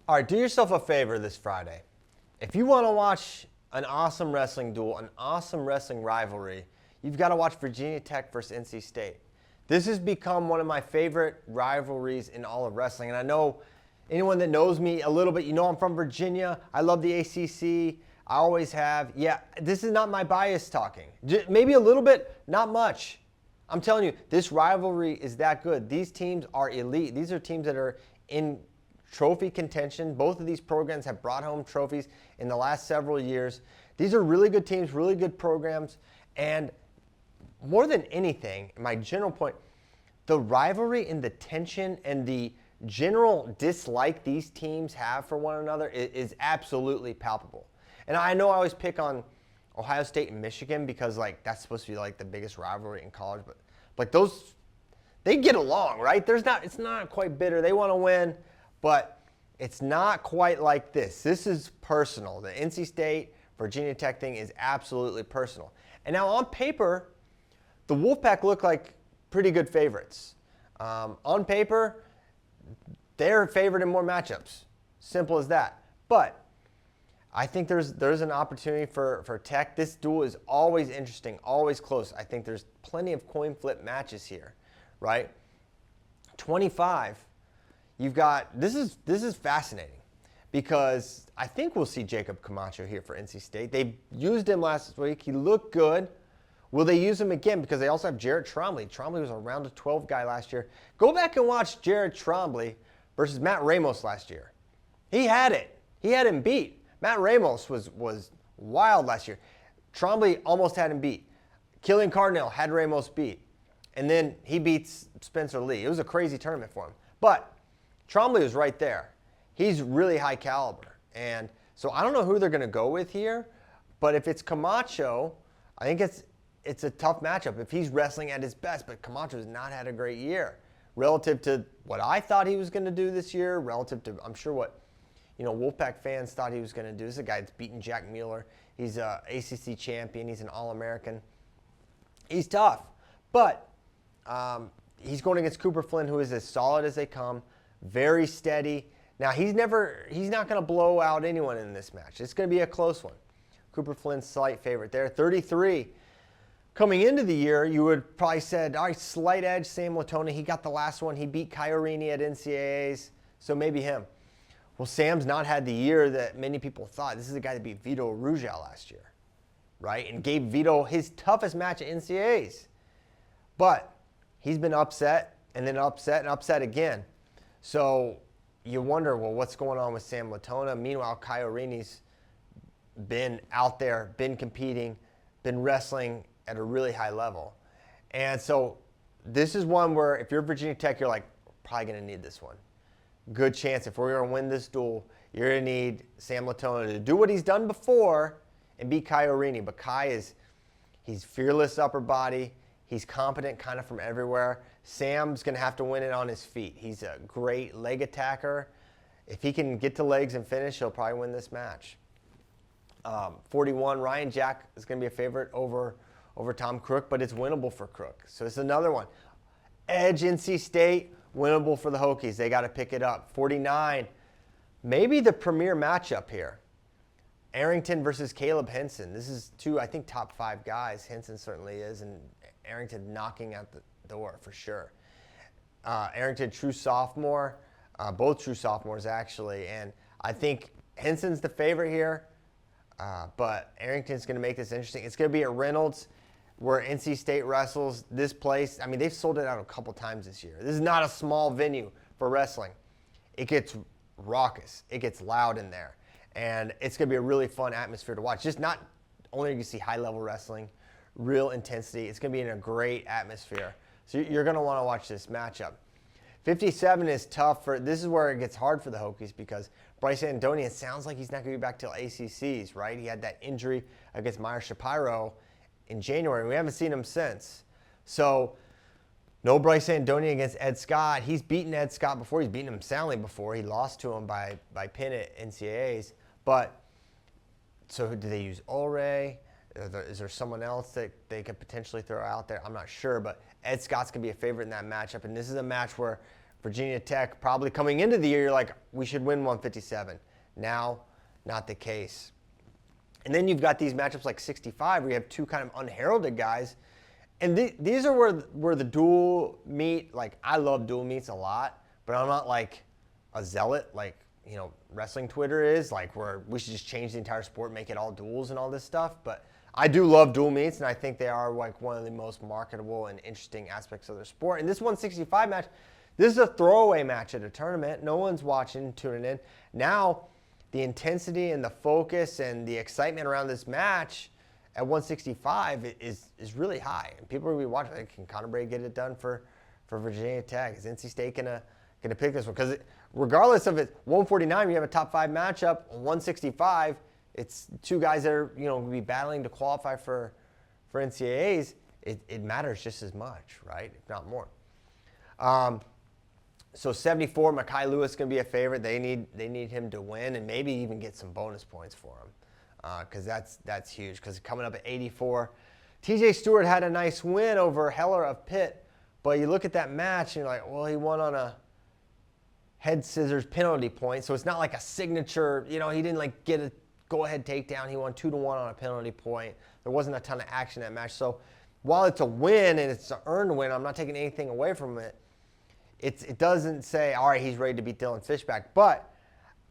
All right, do yourself a favor this Friday. If you want to watch an awesome wrestling duel, an awesome wrestling rivalry, you've got to watch Virginia Tech versus NC State. This has become one of my favorite rivalries in all of wrestling. And I know anyone that knows me a little bit, you know I'm from Virginia. I love the ACC. I always have. Yeah, this is not my bias talking. Maybe a little bit, not much. I'm telling you, this rivalry is that good. These teams are elite. These are teams that are in trophy contention. Both of these programs have brought home trophies in the last several years. These are really good teams, really good programs. And more than anything, my general point, the rivalry and the tension and the general dislike these teams have for one another is absolutely palpable. And I know I always pick on Ohio State and Michigan because that's supposed to be the biggest rivalry in college, but those, they get along, right? It's not quite bitter. They want to win, but it's not quite like this. This is personal. The NC State Virginia Tech thing is absolutely personal. And now on paper, the Wolfpack look like pretty good favorites. On paper, they're favored in more matchups. Simple as that. But I think there's an opportunity for Tech. This duel is always interesting, always close. I think there's plenty of coin flip matches here, right? 25, you've got, this is fascinating because I think we'll see Jacob Camacho here for NC State. They used him last week. He looked good. Will they use him again? Because they also have Jared Trombley. Trombley was a round of 12 guy last year. Go back and watch Jared Trombley versus Matt Ramos last year. He had it. He had him beat. Matt Ramos was wild last year. Trombley almost had him beat. Killian Cardinale had Ramos beat. And then he beats Spencer Lee. It was a crazy tournament for him. But Trombley was right there. He's really high caliber. And so I don't know who they're going to go with here. But if it's Camacho, I think it's a tough matchup if he's wrestling at his best. But Camacho's not had a great year relative to what I thought he was going to do this year, relative to, I'm sure, what Wolfpack fans thought he was going to do. This is a guy that's beaten Jack Mueller. He's an ACC champion. He's an All-American. He's tough. But he's going against Cooper Flynn, who is as solid as they come, very steady. Now, he's not going to blow out anyone in this match. It's going to be a close one. Cooper Flynn's slight favorite there, 33. Coming into the year, you would probably said, all right, slight edge, Sam Latona. He got the last one. He beat Kyorini at NCAAs, so maybe him. Well, Sam's not had the year that many people thought. This is a guy that beat Vito Ruggial last year, right? And gave Vito his toughest match at NCAAs. But he's been upset and then upset and upset again. So you wonder, well, what's going on with Sam Latona? Meanwhile, Kyorini's been out there, been competing, been wrestling at a really high level. And so this is one where if you're Virginia Tech, you're probably going to need this one. Good chance if we're going to win this duel, you're going to need Sam Latona to do what he's done before and beat Kyorini. But he's fearless upper body. He's competent kind of from everywhere. Sam's going to have to win it on his feet. He's a great leg attacker. If he can get to legs and finish, he'll probably win this match. 41, Ryan Jack is going to be a favorite over Tom Crook, but it's winnable for Crook. So it's another one. Edge, NC State, winnable for the Hokies. They got to pick it up. 49, maybe the premier matchup here. Arrington versus Caleb Henson. This is two, I think, top 5 guys. Henson certainly is, and Arrington knocking at the door for sure. Arrington, true sophomore. Both true sophomores, actually. And I think Henson's the favorite here, but Arrington's going to make this interesting. It's going to be at Reynolds, where NC State wrestles. This place, I mean, they've sold it out a couple times this year. This is not a small venue for wrestling. It gets raucous. It gets loud in there. And it's going to be a really fun atmosphere to watch. Just not only are you going to see high-level wrestling, real intensity. It's going to be in a great atmosphere. So you're going to want to watch this matchup. 57 is tough. This is where it gets hard for the Hokies because Bryce Andonian sounds like he's not going to be back till ACCs, right? He had that injury against Meyer Shapiro in January. We haven't seen him since. So no Bryce Andonian against Ed Scott. He's beaten Ed Scott before. He's beaten him soundly before. He lost to him by pin at NCAAs. But so do they use Ulrey? Is there someone else that they could potentially throw out there? I'm not sure, but Ed Scott's going to be a favorite in that matchup. And this is a match where Virginia Tech, probably coming into the year, you're like, we should win 157. Now, not the case. And then you've got these matchups like 65 where you have two kind of unheralded guys. And these are where the dual meet, like I love dual meets a lot, but I'm not like a zealot like, wrestling Twitter is, like where we should just change the entire sport, make it all duels and all this stuff. But I do love dual meets, and I think they are like one of the most marketable and interesting aspects of their sport. And this 165 match, this is a throwaway match at a tournament. No one's watching, tuning in. Now, the intensity and the focus and the excitement around this match at 165 is really high. And people are going to be watching. Like, can Conor Brady get it done for Virginia Tech? Is NC State going to pick this one? Because regardless of it, 149, you have a top 5 matchup. 165, it's two guys that are going to be battling to qualify for NCAAs. It matters just as much, right? If not more. So 74, Mekhi Lewis is going to be a favorite. They need him to win and maybe even get some bonus points for him, because that's huge. Because coming up at 84, TJ Stewart had a nice win over Heller of Pitt, but you look at that match and you're like, well, he won on a head scissors penalty point, so it's not like a signature. He didn't like get a go-ahead takedown. He won 2-1 on a penalty point. There wasn't a ton of action in that match. So while it's a win and it's an earned win, I'm not taking anything away from it. It doesn't say, all right, he's ready to beat Dylan Fishback. But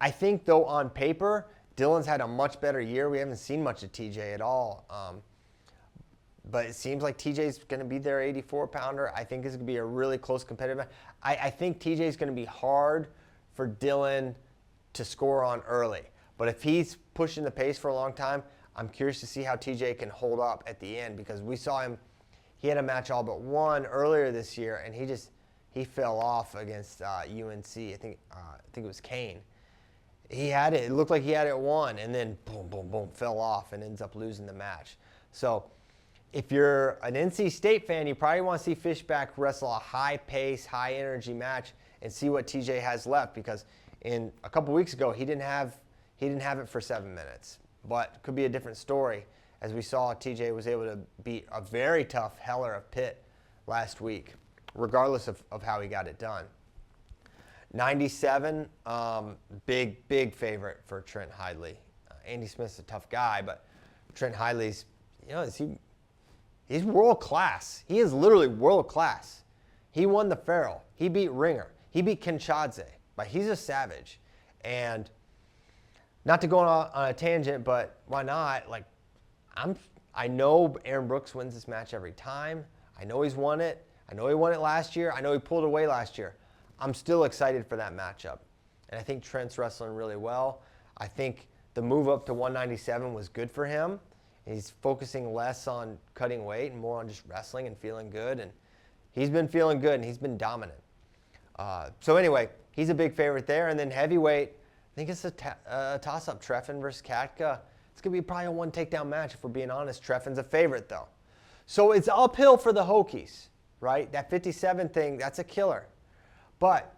I think, though, on paper, Dylan's had a much better year. We haven't seen much of TJ at all. But it seems like TJ's going to be their 84-pounder. I think it's going to be a really close competitive match. I think TJ's going to be hard for Dylan to score on early. But if he's pushing the pace for a long time, I'm curious to see how TJ can hold up at the end, because we saw him. He had a match all but one earlier this year, and he fell off against UNC. I think it was Kane. He had it. It looked like he had it won, and then boom, boom, boom, fell off and ends up losing the match. So if you're an NC State fan, you probably want to see Fishback wrestle a high-pace, high-energy match and see what TJ has left, because in a couple weeks ago he didn't have it for 7 minutes. But it could be a different story, as we saw TJ was able to beat a very tough Heller of Pitt last week, regardless of how he got it done. 97, big favorite for Trent Hidley. Andy Smith's a tough guy, but Trent Hidley's, he's world class. He is literally world class. He won the Farrell. He beat Ringer. He beat Kinshadze. But he's a savage. And not to go on a tangent, but why not? Like, I know Aaron Brooks wins this match every time. I know he's won it. I know he won it last year. I know he pulled away last year. I'm still excited for that matchup. And I think Trent's wrestling really well. I think the move up to 197 was good for him. He's focusing less on cutting weight and more on just wrestling and feeling good. And he's been feeling good, and he's been dominant. So anyway, he's a big favorite there. And then heavyweight, I think it's a toss-up, Treffin versus Katka. It's going to be probably a one takedown match, if we're being honest. Treffin's a favorite, though. So it's uphill for the Hokies, right? That 57 thing, that's a killer. But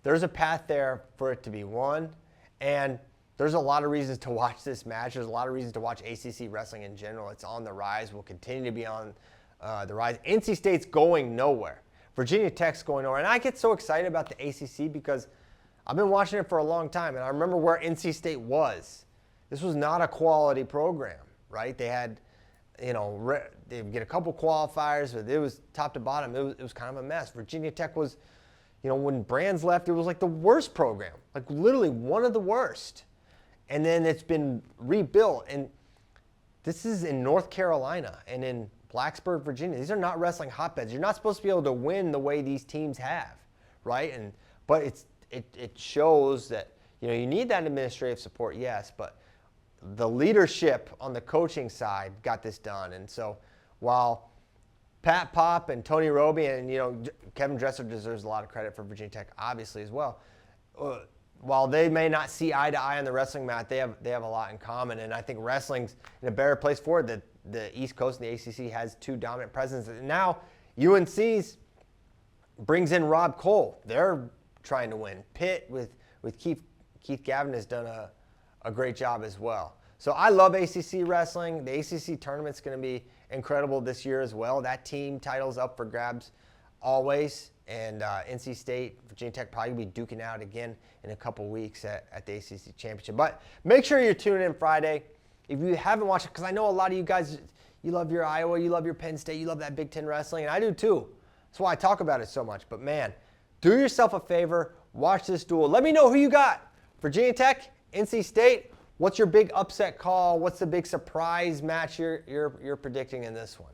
there's a path there for it to be won. And there's a lot of reasons to watch this match. There's a lot of reasons to watch ACC wrestling in general. It's on the rise. Will continue to be on the rise. NC State's going nowhere. Virginia Tech's going nowhere. And I get so excited about the ACC because I've been watching it for a long time. And I remember where NC State was. This was not a quality program, right? They had, they get a couple qualifiers, but it was top to bottom. It was kind of a mess. Virginia Tech was, when Brands left, it was like the worst program, like literally one of the worst. And then it's been rebuilt. And this is in North Carolina and in Blacksburg, Virginia. These are not wrestling hotbeds. You're not supposed to be able to win the way these teams have, right? But it shows that, you need that administrative support, yes, but the leadership on the coaching side got this done. And so while Pat Pop and Tony Roby and, Kevin Dresser deserves a lot of credit for Virginia Tech, obviously, as well. While they may not see eye to eye on the wrestling mat, they have a lot in common. And I think wrestling's in a better place for it. The East Coast and the ACC has two dominant presences. And now UNC's brings in Rob Cole. They're trying to win. Pitt with Keith Gavin has done a great job as well. So I love ACC wrestling. The ACC tournament's going to be incredible this year as well. That team title's up for grabs always. And NC State, Virginia Tech probably be duking out again in a couple weeks at the ACC Championship. But make sure you're tuning in Friday. If you haven't watched it, because I know a lot of you guys, you love your Iowa, you love your Penn State, you love that Big Ten wrestling, and I do too. That's why I talk about it so much. But man, do yourself a favor, watch this duel. Let me know who you got. Virginia Tech, NC State. What's your big upset call? What's the big surprise match you're predicting in this one?